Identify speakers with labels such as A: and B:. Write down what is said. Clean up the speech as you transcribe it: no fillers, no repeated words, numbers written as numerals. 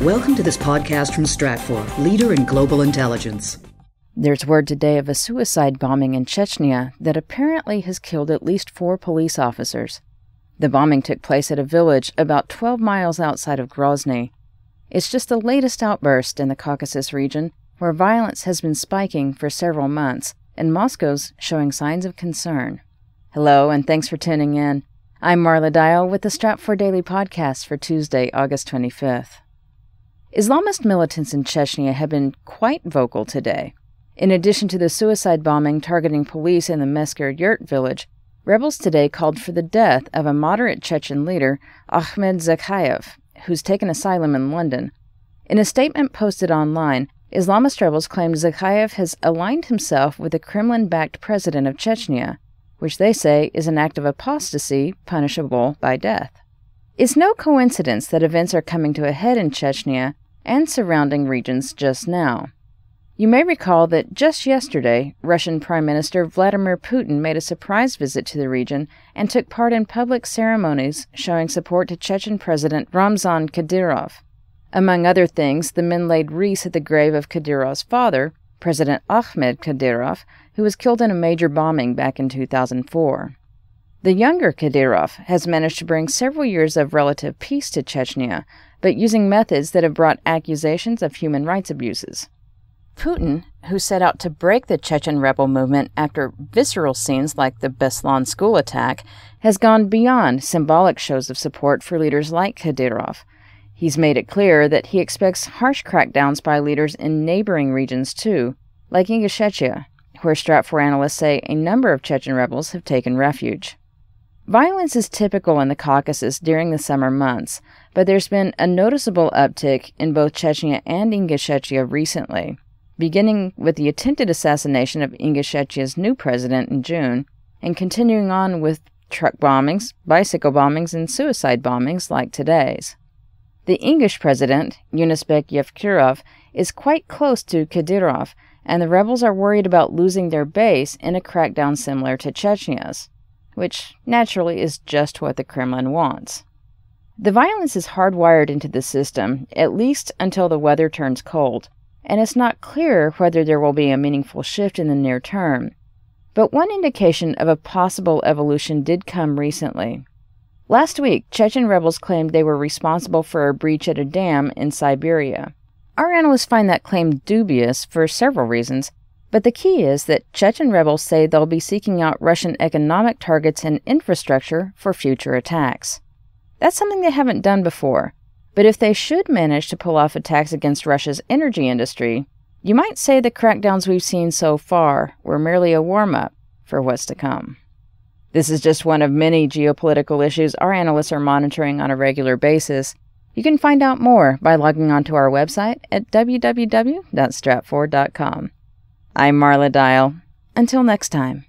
A: Welcome to this podcast from Stratfor, leader in global intelligence.
B: There's word today of a suicide bombing in Chechnya that apparently has killed at least 4 police officers. The bombing took place at a village about 12 miles outside of Grozny. It's just the latest outburst in the Caucasus region, where violence has been spiking for several months, and Moscow's showing signs of concern. Hello, and thanks for tuning in. I'm Marla Dial with the Stratfor Daily Podcast for Tuesday, August 25th. Islamist militants in Chechnya have been quite vocal today. In addition to the suicide bombing targeting police in the Mesker Yurt village, rebels today called for the death of a moderate Chechen leader, Ahmed Zakhaev, who's taken asylum in London. In a statement posted online, Islamist rebels claimed Zakhaev has aligned himself with the Kremlin-backed president of Chechnya, which they say is an act of apostasy punishable by death. It's no coincidence that events are coming to a head in Chechnya and surrounding regions just now. You may recall that just yesterday, Russian Prime Minister Vladimir Putin made a surprise visit to the region and took part in public ceremonies showing support to Chechen President Ramzan Kadyrov. Among other things, the men laid wreaths at the grave of Kadyrov's father, President Ahmed Kadyrov, who was killed in a major bombing back in 2004. The younger Kadyrov has managed to bring several years of relative peace to Chechnya, but using methods that have brought accusations of human rights abuses. Putin, who set out to break the Chechen rebel movement after visceral scenes like the Beslan school attack, has gone beyond symbolic shows of support for leaders like Kadyrov. He's made it clear that he expects harsh crackdowns by leaders in neighboring regions too, like Ingushetia, where Stratfor analysts say a number of Chechen rebels have taken refuge. Violence is typical in the Caucasus during the summer months, but there's been a noticeable uptick in both Chechnya and Ingushetia recently, beginning with the attempted assassination of Ingushetia's new president in June, and continuing on with truck bombings, bicycle bombings, and suicide bombings like today's. The Ingush president, Yunusbek Yevkurov, is quite close to Kadyrov, and the rebels are worried about losing their base in a crackdown similar to Chechnya's, which naturally is just what the Kremlin wants. The violence is hardwired into the system, at least until the weather turns cold, and it's not clear whether there will be a meaningful shift in the near term. But one indication of a possible evolution did come recently. Last week, Chechen rebels claimed they were responsible for a breach at a dam in Siberia. Our analysts find that claim dubious for several reasons, but the key is that Chechen rebels say they'll be seeking out Russian economic targets and infrastructure for future attacks. That's something they haven't done before, but if they should manage to pull off attacks against Russia's energy industry, you might say the crackdowns we've seen so far were merely a warm-up for what's to come. This is just one of many geopolitical issues our analysts are monitoring on a regular basis. You can find out more by logging onto our website at www.stratfor.com. I'm Marla Dial. Until next time.